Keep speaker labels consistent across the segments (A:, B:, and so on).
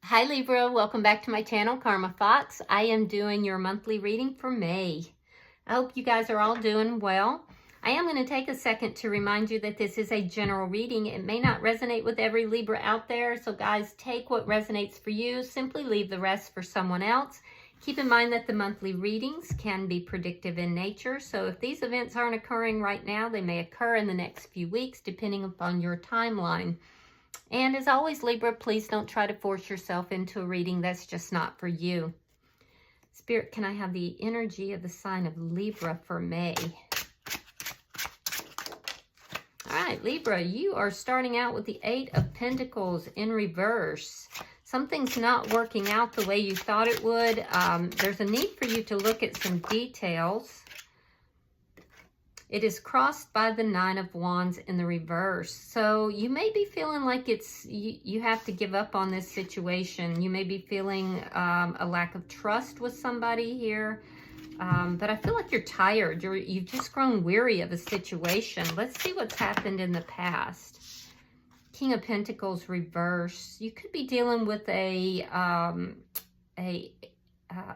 A: Hi Libra, welcome back to my channel, Karma Fox. I am doing your monthly reading for May. I hope you guys are all doing well. I am going to take a second to remind you that this is a general reading. It may not resonate with every Libra out there, so guys, take what resonates for you. Simply leave the rest for someone else. Keep in mind that the monthly readings can be predictive in nature, so if these events aren't occurring right now, they may occur in the next few weeks, depending upon your timeline. And as always, Libra, please don't try to force yourself into a reading that's just not for you. Spirit, can I have the energy of the sign of Libra for May? All right, Libra, you are starting out with the Eight of Pentacles in reverse. Something's not working out the way you thought it would. There's a need for you to look at some details. It is crossed by the Nine of Wands in the reverse. So you may be feeling like you have to give up on this situation. You may be feeling a lack of trust with somebody here. But I feel like you're tired. You've just grown weary of a situation. Let's see what's happened in the past. King of Pentacles reverse. You could be dealing with a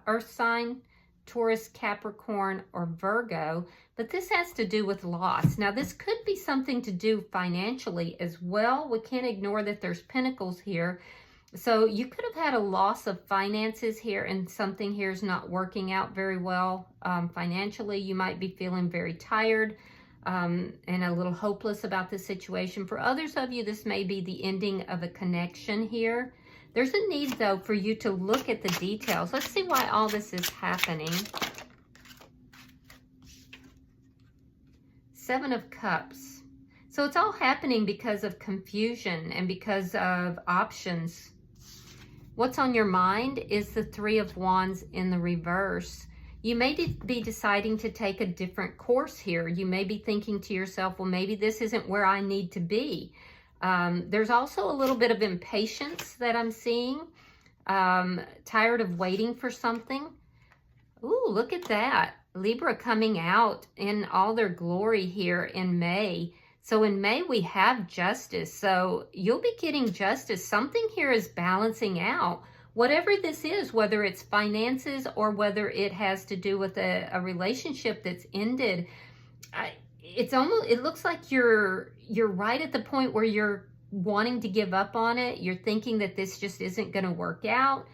A: earth sign, Taurus, Capricorn, or Virgo, but this has to do with loss. Now, this could be something to do financially as well. We can't ignore that there's pentacles here. So you could have had a loss of finances here, and something here is not working out very well financially. You might be feeling very tired and a little hopeless about the situation. For others of you, this may be the ending of a connection here. There's a need, though, for you to look at the details. Let's see why all this is happening. Seven of Cups. So it's all happening because of confusion and because of options. What's on your mind is the Three of Wands in the reverse. You may be deciding to take a different course here. You may be thinking to yourself, well, maybe this isn't where I need to be. There's also a little bit of impatience that I'm seeing. Tired of waiting for something. Ooh, look at that. Libra coming out in all their glory here in May. So in May, we have justice. So you'll be getting justice. Something here is balancing out. Whatever this is, whether it's finances or whether it has to do with a relationship that's ended, it looks like you're right at the point where you're wanting to give up on it. You're thinking that this just isn't going to work out.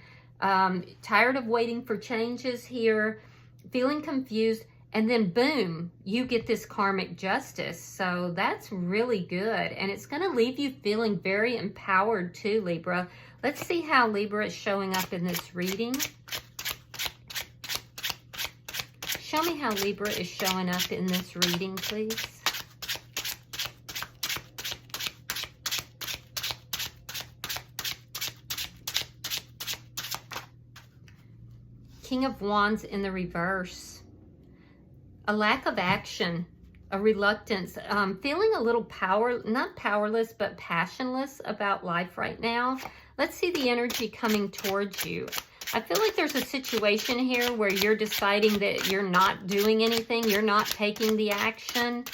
A: Tired of waiting for changes here, feeling confused, and then boom, you get this karmic justice. So that's really good, and it's going to leave you feeling very empowered too, Libra. Let's see how Libra is showing up in this reading. Show me how Libra is showing up in this reading, please. King of Wands in the reverse. A lack of action, a reluctance, feeling a little not powerless, but passionless about life right now. Let's see the energy coming towards you. I feel like there's a situation here where you're deciding that you're not doing anything. You're not taking the action.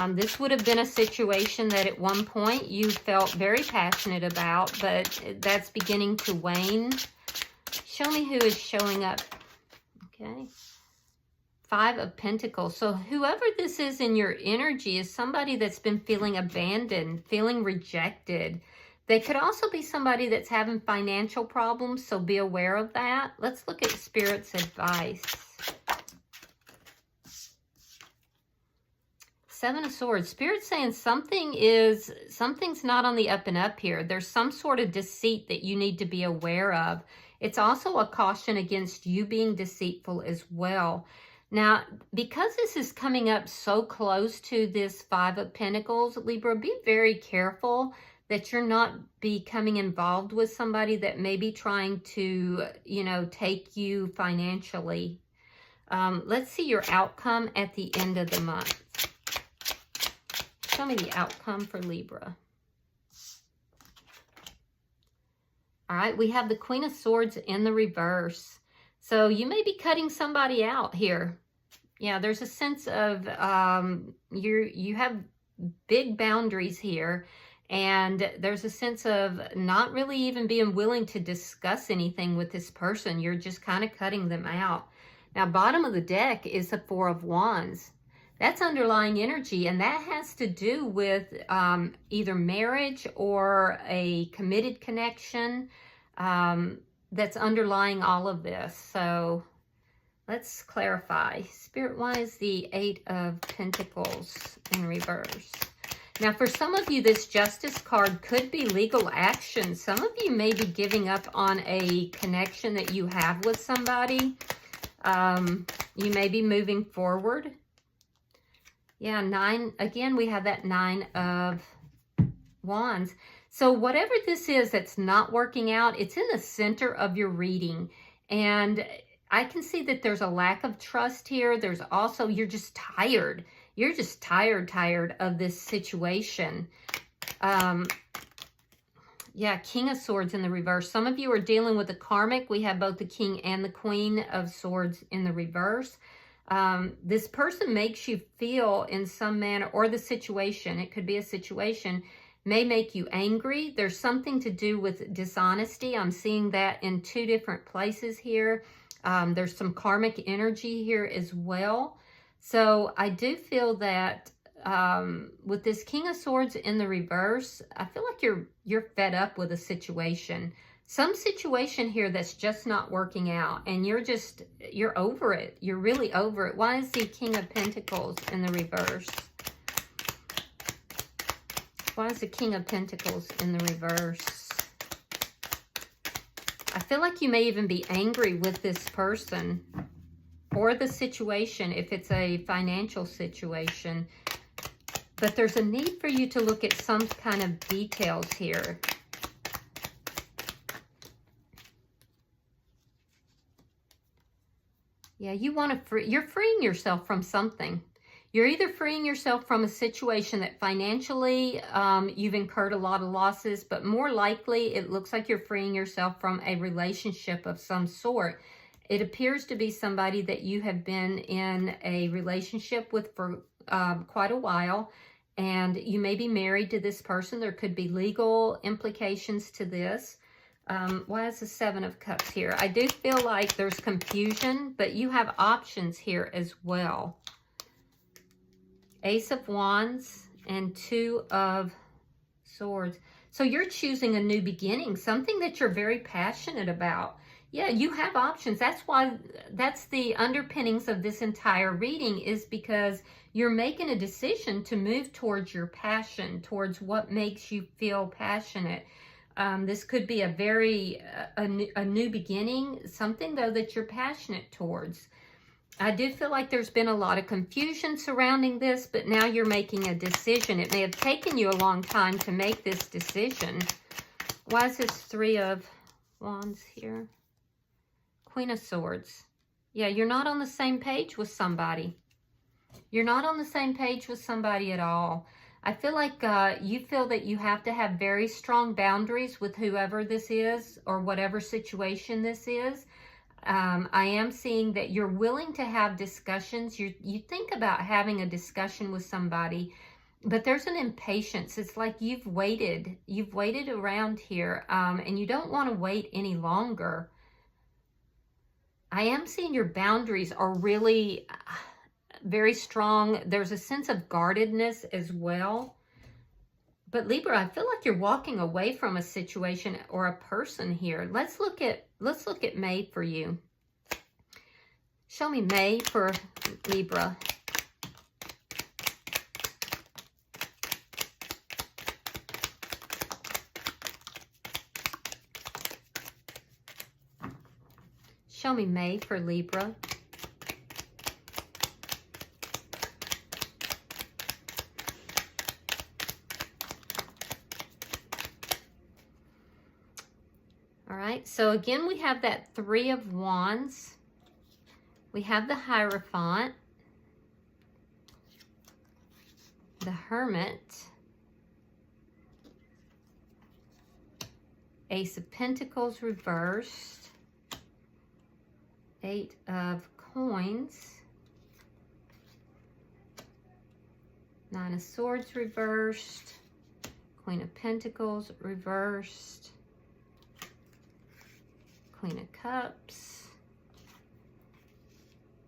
A: This would have been a situation that at one point you felt very passionate about, but that's beginning to wane. Show me who is showing up. Okay. Five of Pentacles. So whoever this is in your energy is somebody that's been feeling abandoned, feeling rejected. They could also be somebody that's having financial problems, so be aware of that. Let's look at Spirit's advice. Seven of Swords. Spirit's saying something's not on the up and up here. There's some sort of deceit that you need to be aware of. It's also a caution against you being deceitful as well. Now, because this is coming up so close to this Five of Pentacles, Libra, be very careful that you're not becoming involved with somebody that may be trying to, take you financially. Let's see your outcome at the end of the month. Show me the outcome for Libra. All right, we have the Queen of Swords in the reverse. So you may be cutting somebody out here. Yeah, there's a sense of you have big boundaries here, And there's a sense of not really even being willing to discuss anything with this person. You're just kind of cutting them out. Now, bottom of the deck is the Four of Wands. That's underlying energy, and that has to do with either marriage or a committed connection that's underlying all of this. So let's clarify. Spirit, why is the Eight of Pentacles in reverse? Now, for some of you, this Justice card could be legal action. Some of you may be giving up on a connection that you have with somebody. You may be moving forward. Yeah, again, we have that Nine of Wands. So whatever this is that's not working out, it's in the center of your reading. And I can see that there's a lack of trust here. There's also, you're just tired. You're just tired of this situation. Yeah, King of Swords in the reverse. Some of you are dealing with a karmic. We have both the King and the Queen of Swords in the reverse. This person makes you feel in some manner, or the situation, it could be a situation, may make you angry. There's something to do with dishonesty. I'm seeing that in two different places here. There's some karmic energy here as well. So I do feel that with this King of Swords in the reverse, I feel like you're fed up with a situation. Some situation here that's just not working out, and you're over it. You're really over it. Why is the King of Pentacles in the reverse? Why is the King of Pentacles in the reverse? I feel like you may even be angry with this person or the situation if it's a financial situation. But there's a need for you to look at some kind of details here. Yeah, you're freeing yourself from something. You're either freeing yourself from a situation that financially you've incurred a lot of losses, but more likely it looks like you're freeing yourself from a relationship of some sort. It appears to be somebody that you have been in a relationship with for quite a while, and you may be married to this person. There could be legal implications to this. Why is the Seven of Cups here? I do feel like there's confusion, but you have options here as well. Ace of Wands and Two of Swords. So you're choosing a new beginning, something that you're very passionate about. Yeah, you have options. That's why, that's the underpinnings of this entire reading, is because you're making a decision to move towards your passion, towards what makes you feel passionate. This could be a new beginning, something though that you're passionate towards. I do feel like there's been a lot of confusion surrounding this, but now you're making a decision. It may have taken you a long time to make this decision. Why is this Three of Wands here? Queen of Swords. Yeah, you're not on the same page with somebody. You're not on the same page with somebody at all. I feel like you feel that you have to have very strong boundaries with whoever this is or whatever situation this is. I am seeing that you're willing to have discussions. You think about having a discussion with somebody, but there's an impatience. It's like you've waited around here, and you don't want to wait any longer. I am seeing your boundaries are really very strong. There's a sense of guardedness as well. But Libra, I feel like you're walking away from a situation or a person here. Let's look at May for you. Show me May for Libra. Show me May for Libra. So again, we have that Three of Wands. We have the Hierophant, the Hermit, Ace of Pentacles reversed, Eight of Coins, Nine of Swords reversed, Queen of Pentacles reversed, Queen of Cups,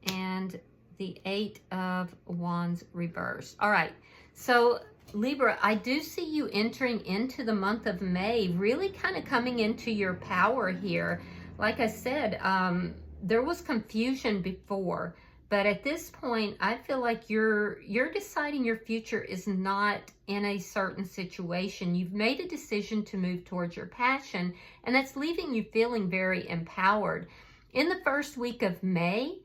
A: and the 8 of Wands reversed. All right, so Libra, I do see you entering into the month of May, really kind of coming into your power here. Like I said, there was confusion before, but at this point, I feel like you're deciding your future is not in a certain situation. You've made a decision to move towards your passion, and that's leaving you feeling very empowered. In the first week of May,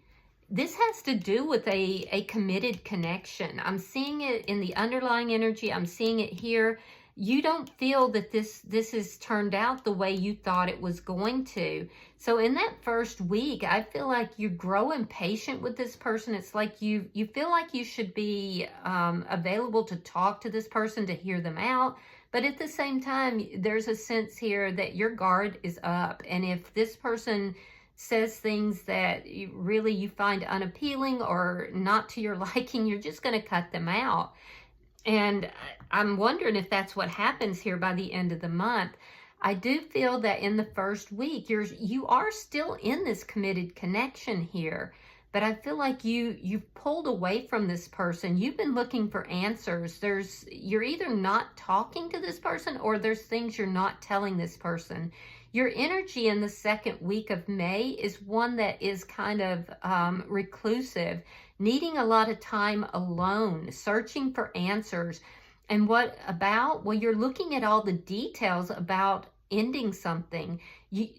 A: this has to do with a committed connection. I'm seeing it in the underlying energy. I'm seeing it here. You don't feel that this has turned out the way you thought it was going to. So in that first week, I feel like you grow impatient with this person. It's like you feel like you should be available to talk to this person, to hear them out. But at the same time, there's a sense here that your guard is up. And if this person says things that you find unappealing or not to your liking, you're just going to cut them out. And I'm wondering if that's what happens here by the end of the month. I do feel that in the first week, you are still in this committed connection here, but I feel like you've pulled away from this person. You've been looking for answers. You're either not talking to this person or there's things you're not telling this person. Your energy in the second week of May is one that is kind of reclusive, needing a lot of time alone, searching for answers. And what about? Well, you're looking at all the details about ending something.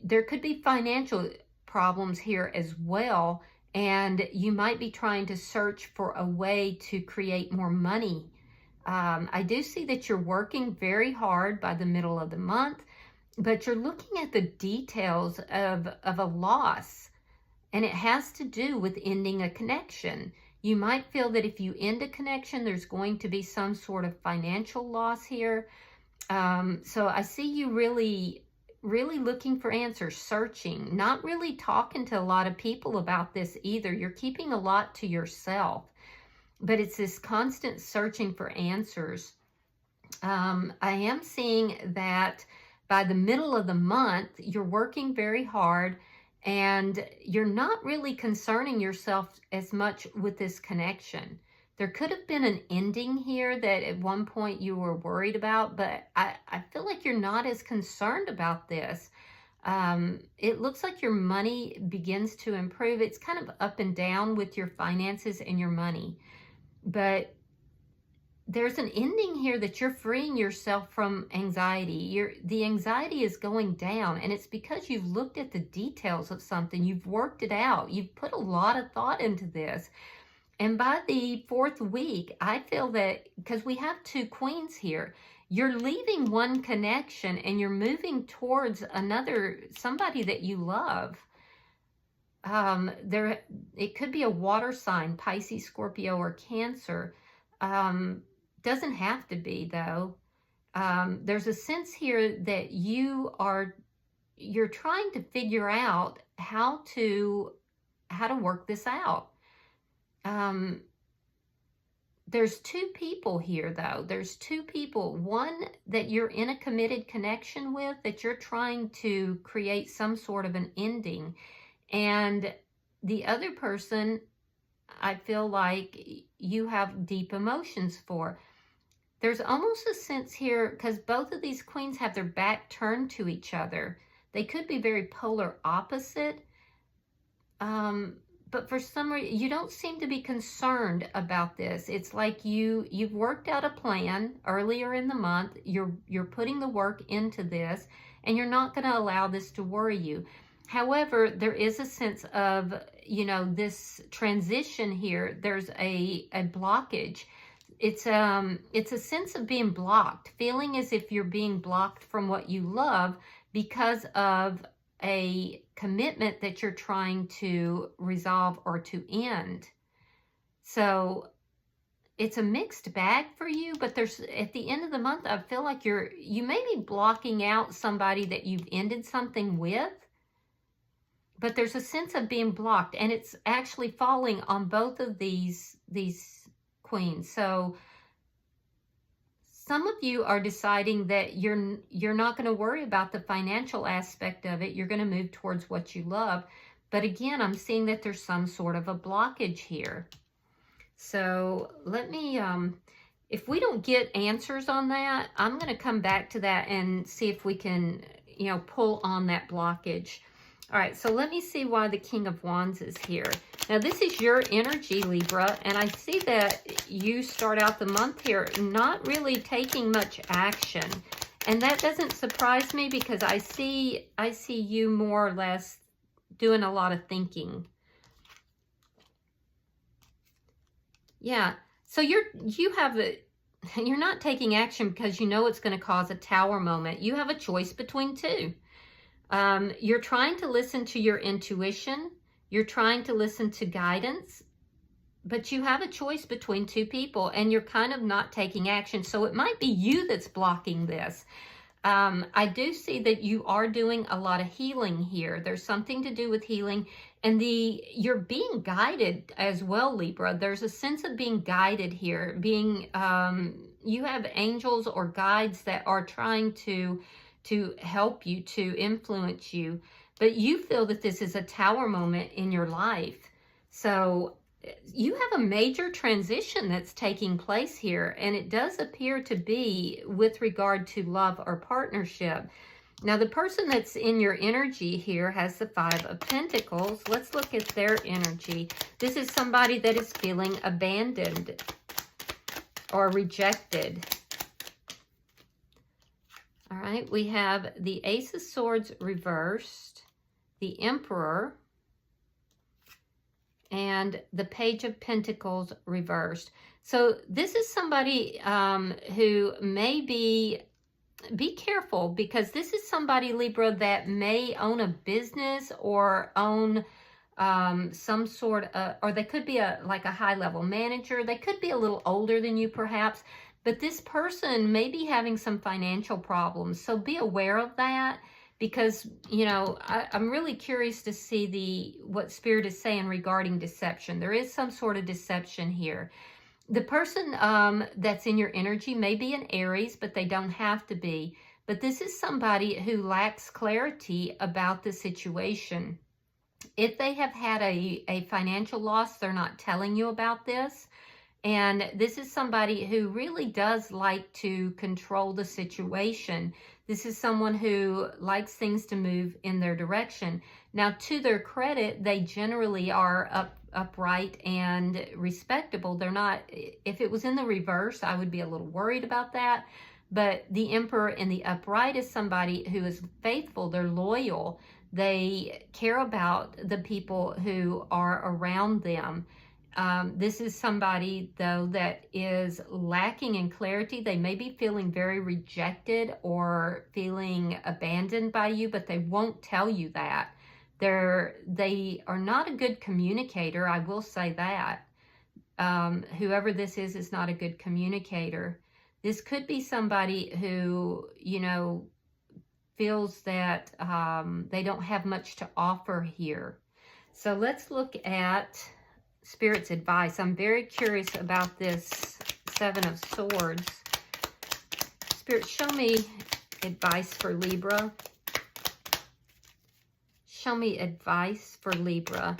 A: There could be financial problems here as well, and you might be trying to search for a way to create more money. I do see that you're working very hard by the middle of the month, but you're looking at the details of a loss, and it has to do with ending a connection. You might feel that if you end a connection, there's going to be some sort of financial loss here. So I see you really looking for answers, searching, not really talking to a lot of people about this either. You're keeping a lot to yourself, but it's this constant searching for answers. I am seeing that by the middle of the month, you're working very hard and you're not really concerning yourself as much with this connection. There could have been an ending here that at one point you were worried about, but I feel like you're not as concerned about this. It looks like your money begins to improve. It's kind of up and down with your finances and your money, but there's an ending here that you're freeing yourself from anxiety. The anxiety is going down, and it's because you've looked at the details of something. You've worked it out. You've put a lot of thought into this. And by the fourth week, I feel that because we have two queens here, you're leaving one connection and you're moving towards another, somebody that you love. It could be a water sign, Pisces, Scorpio, or Cancer. Doesn't have to be though. There's a sense here that you're trying to figure out how to work this out. There's two people here though. There's two people. One that you're in a committed connection with, that you're trying to create some sort of an ending. And the other person, I feel like you have deep emotions for. There's almost a sense here, because both of these queens have their back turned to each other. They could be very polar opposite. But for some reason, you don't seem to be concerned about this. It's like you've worked out a plan earlier in the month. You're putting the work into this, and you're not going to allow this to worry you. However, there is a sense of, this transition here. There's a blockage. It's a sense of being blocked, feeling as if you're being blocked from what you love because of a commitment that you're trying to resolve or to end. So it's a mixed bag for you, but there's, at the end of the month, I feel like you may be blocking out somebody that you've ended something with, but there's a sense of being blocked, and it's actually falling on both of these queens. So some of you are deciding that you're not going to worry about the financial aspect of it. You're going to move towards what you love. But again, I'm seeing that there's some sort of a blockage here. So let me, if we don't get answers on that, I'm going to come back to that and see if we can, you know, pull on that blockage. All right, so let me see why the King of Wands is here. Now, this is your energy, Libra, and I see that you start out the month here not really taking much action. And that doesn't surprise me because I see you more or less doing a lot of thinking. Yeah, so you're not taking action because you know it's going to cause a Tower moment. You have a choice between two. You're trying to listen to your intuition. You're trying to listen to guidance, but you have a choice between two people and you're kind of not taking action. So it might be you that's blocking this. I do see that you are doing a lot of healing here. There's something to do with healing, and you're being guided as well, Libra. There's a sense of being guided here. You have angels or guides that are trying to help you, to influence you, but you feel that this is a Tower moment in your life. So you have a major transition that's taking place here, and it does appear to be with regard to love or partnership. Now, the person that's in your energy here has the Five of Pentacles. Let's look at their energy. This is somebody that is feeling abandoned or rejected. All right, we have the Ace of Swords reversed, the Emperor, and the Page of Pentacles reversed. So this is somebody who may be careful, because this is somebody, Libra, that may own a business or own some sort of, or they could be like a high-level manager. They could be a little older than you, perhaps. But this person may be having some financial problems. So be aware of that, because, you know, I'm really curious to see what Spirit is saying regarding deception. There is some sort of deception here. The person that's in your energy may be an Aries, but they don't have to be. But this is somebody who lacks clarity about the situation. If they have had a financial loss, they're not telling you about this. And this is somebody who really does like to control the situation. This is someone who likes things to move in their direction. Now, to their credit, they generally are upright and respectable. They're not, if it was in the reverse, I would be a little worried about that. But the Emperor in the upright is somebody who is faithful. They're loyal. They care about the people who are around them. This is somebody, though, that is lacking in clarity. They may be feeling very rejected or feeling abandoned by you, but they won't tell you that. They are not a good communicator, I will say that. Whoever this is not a good communicator. This could be somebody who, you know, feels that they don't have much to offer here. So let's look at Spirit's advice. I'm very curious about this Seven of Swords. Spirit, show me advice for Libra. Show me advice for Libra.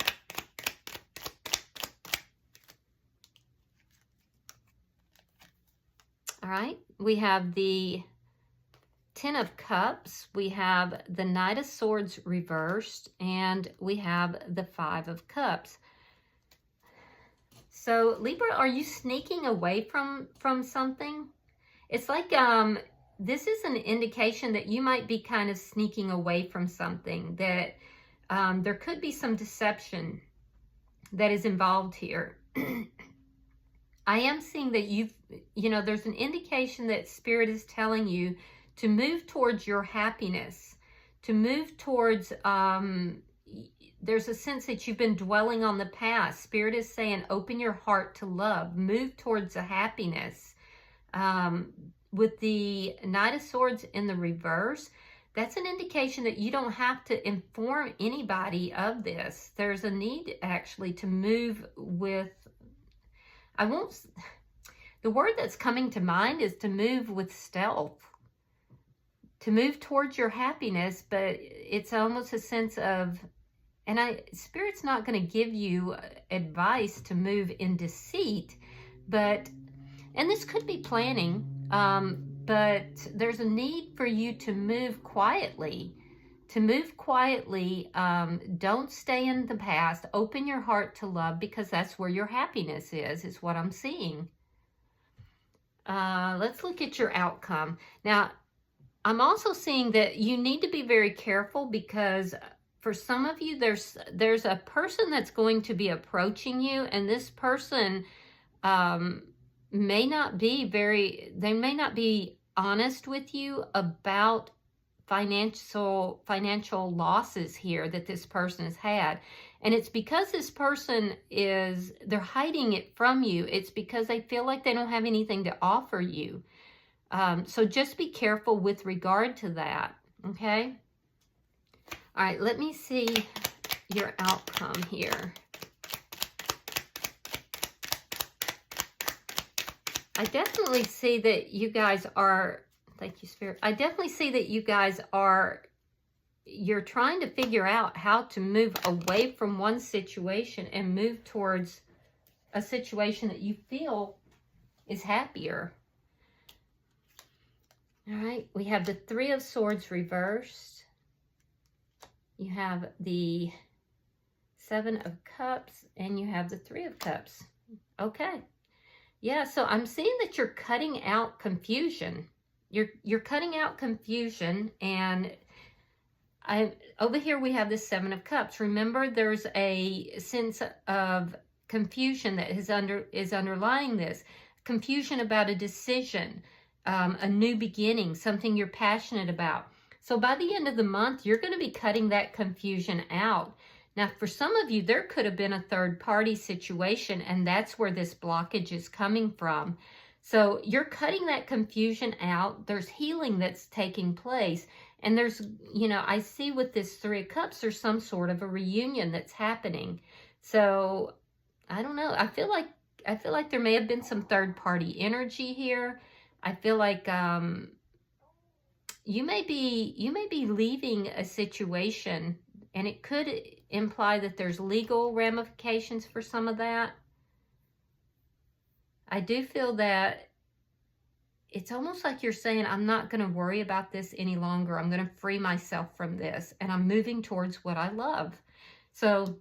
A: All right, we have the Ten of Cups, we have the Knight of Swords reversed, and we have the Five of Cups. So, Libra, are you sneaking away from something? It's like this is an indication that you might be kind of sneaking away from something, that there could be some deception that is involved here. I am seeing that you know, there's an indication that Spirit is telling you to move towards your happiness, to move towards, there's a sense that you've been dwelling on the past. Spirit is saying, open your heart to love, move towards a happiness. With the Knight of Swords in the reverse, that's an indication that you don't have to inform anybody of this. There's a need actually to move with, The word that's coming to mind is to move with stealth, to move towards your happiness, but it's almost a sense of, and Spirit's not going to give you advice to move in deceit, but, and this could be planning, but there's a need for you to move quietly. Don't stay in the past. Open your heart to love, because that's where your happiness is what I'm seeing. Let's look at your outcome. Now, I'm also seeing that you need to be very careful, because for some of you, there's a person that's going to be approaching you, and this person may not be honest with you about financial losses here that this person has had. And it's because this person they're hiding it from you. It's because they feel like they don't have anything to offer you. So just be careful with regard to that, okay? All right, let me see your outcome here. I definitely see that you guys are, thank you, Spirit. I definitely see that you guys you're trying to figure out how to move away from one situation and move towards a situation that you feel is happier. All right, we have the Three of Swords reversed. You have the Seven of Cups, and you have the Three of Cups. Okay. Yeah, so I'm seeing that you're cutting out confusion. You're cutting out confusion, and over here we have the Seven of Cups. Remember, there's a sense of confusion that is underlying this. Confusion about a decision, a new beginning, something you're passionate about. So by the end of the month, you're going to be cutting that confusion out. Now, for some of you, there could have been a third-party situation, and that's where this blockage is coming from. So you're cutting that confusion out. There's healing that's taking place. And there's, I see with this Three of Cups, there's some sort of a reunion that's happening. So, I don't know. I feel like there may have been some third-party energy here. I feel like you may be leaving a situation, and it could imply that there's legal ramifications for some of that. I do feel that it's almost like you're saying, I'm not going to worry about this any longer. I'm going to free myself from this, and I'm moving towards what I love. So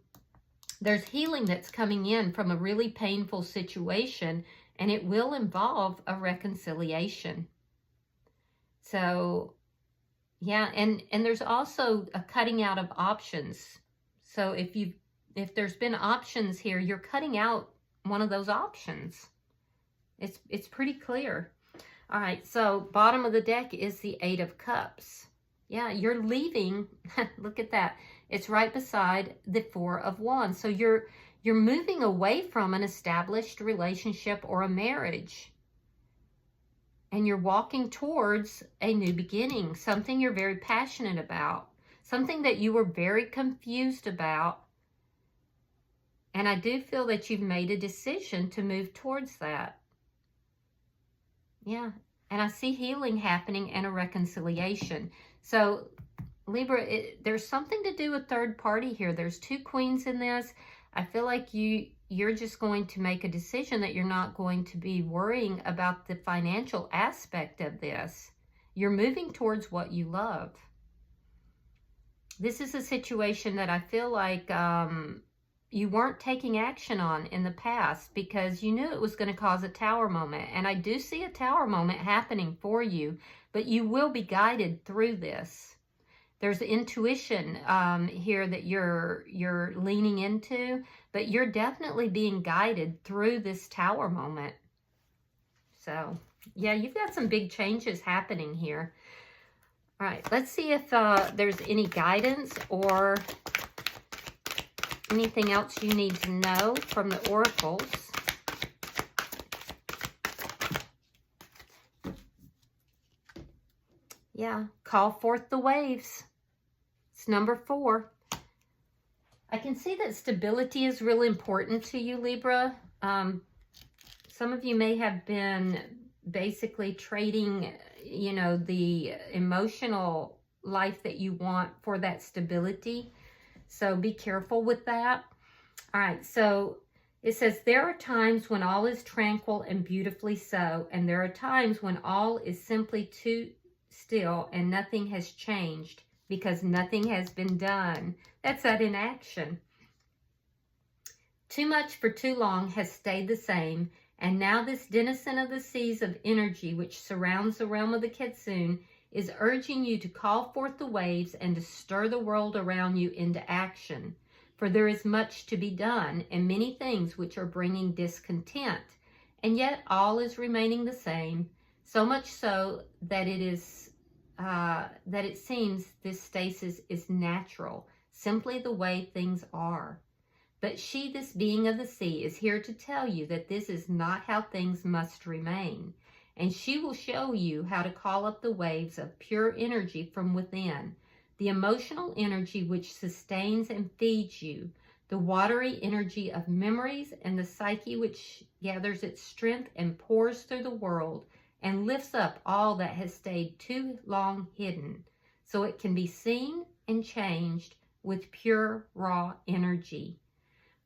A: there's healing that's coming in from a really painful situation, and it will involve a reconciliation. So, yeah, and there's also a cutting out of options. So if there's been options here, you're cutting out one of those options. It's pretty clear. All right, so bottom of the deck is the Eight of Cups. Yeah, you're leaving. Look at that. It's right beside the Four of Wands. So you're moving away from an established relationship or a marriage. And you're walking towards a new beginning, something you're very passionate about, something that you were very confused about. And I do feel that you've made a decision to move towards that. Yeah, and I see healing happening and a reconciliation. So, Libra, there's something to do with third party here. There's two queens in this. I feel like you're just going to make a decision that you're not going to be worrying about the financial aspect of this. You're moving towards what you love. This is a situation that I feel like you weren't taking action on in the past because you knew it was going to cause a tower moment. And I do see a tower moment happening for you, but you will be guided through this. There's intuition here that you're leaning into, but you're definitely being guided through this tower moment. So, yeah, you've got some big changes happening here. All right, let's see if there's any guidance or anything else you need to know from the oracles. Yeah, call forth the waves. It's number 4. I can see that stability is really important to you, Libra. some of you may have been basically trading, you know, the emotional life that you want for that stability. So be careful with that. All right, so it says, there are times when all is tranquil and beautifully so, and there are times when all is simply too still and nothing has changed because nothing has been done. That's that inaction. Too much for too long has stayed the same, and now this denizen of the seas of energy which surrounds the realm of the Kitsune is urging you to call forth the waves and to stir the world around you into action. For there is much to be done, and many things which are bringing discontent, and yet all is remaining the same, so much so that it seems this stasis is natural, simply the way things are. But she, this being of the sea, is here to tell you that this is not how things must remain, and she will show you how to call up the waves of pure energy from within, the emotional energy which sustains and feeds you, the watery energy of memories, and the psyche which gathers its strength and pours through the world and lifts up all that has stayed too long hidden, so it can be seen and changed with pure, raw energy.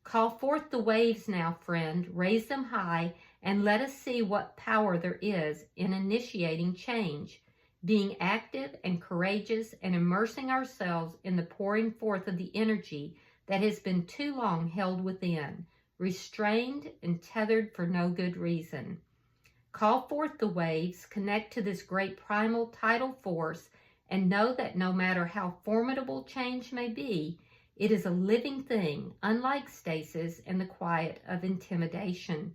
A: Call forth the waves now, friend, raise them high, and let us see what power there is in initiating change, being active and courageous and immersing ourselves in the pouring forth of the energy that has been too long held within, restrained and tethered for no good reason. Call forth the waves, connect to this great primal tidal force, and know that no matter how formidable change may be, it is a living thing, unlike stasis and the quiet of intimidation.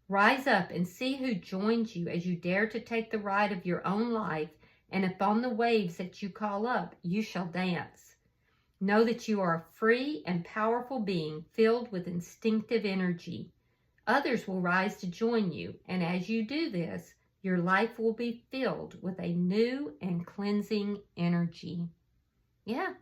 A: Rise up and see who joins you as you dare to take the ride of your own life, and upon the waves that you call up, you shall dance. Know that you are a free and powerful being filled with instinctive energy. Others will rise to join you, and as you do this, your life will be filled with a new and cleansing energy. Yeah.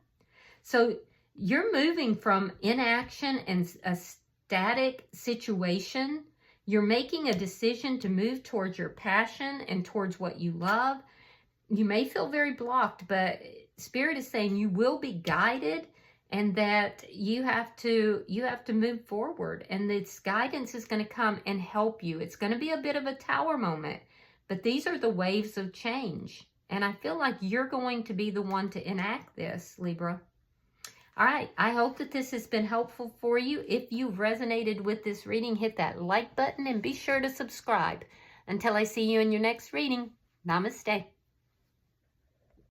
A: So you're moving from inaction and a static situation. You're making a decision to move towards your passion and towards what you love. You may feel very blocked, but Spirit is saying you will be guided, and that you have to move forward, and this guidance is going to come and help you. It's going to be a bit of a tower moment, but these are the waves of change, and I feel like you're going to be the one to enact this, Libra. All right, I hope that this has been helpful for you. If you've resonated with this reading, hit that like button and be sure to subscribe. Until I see you in your next reading, namaste.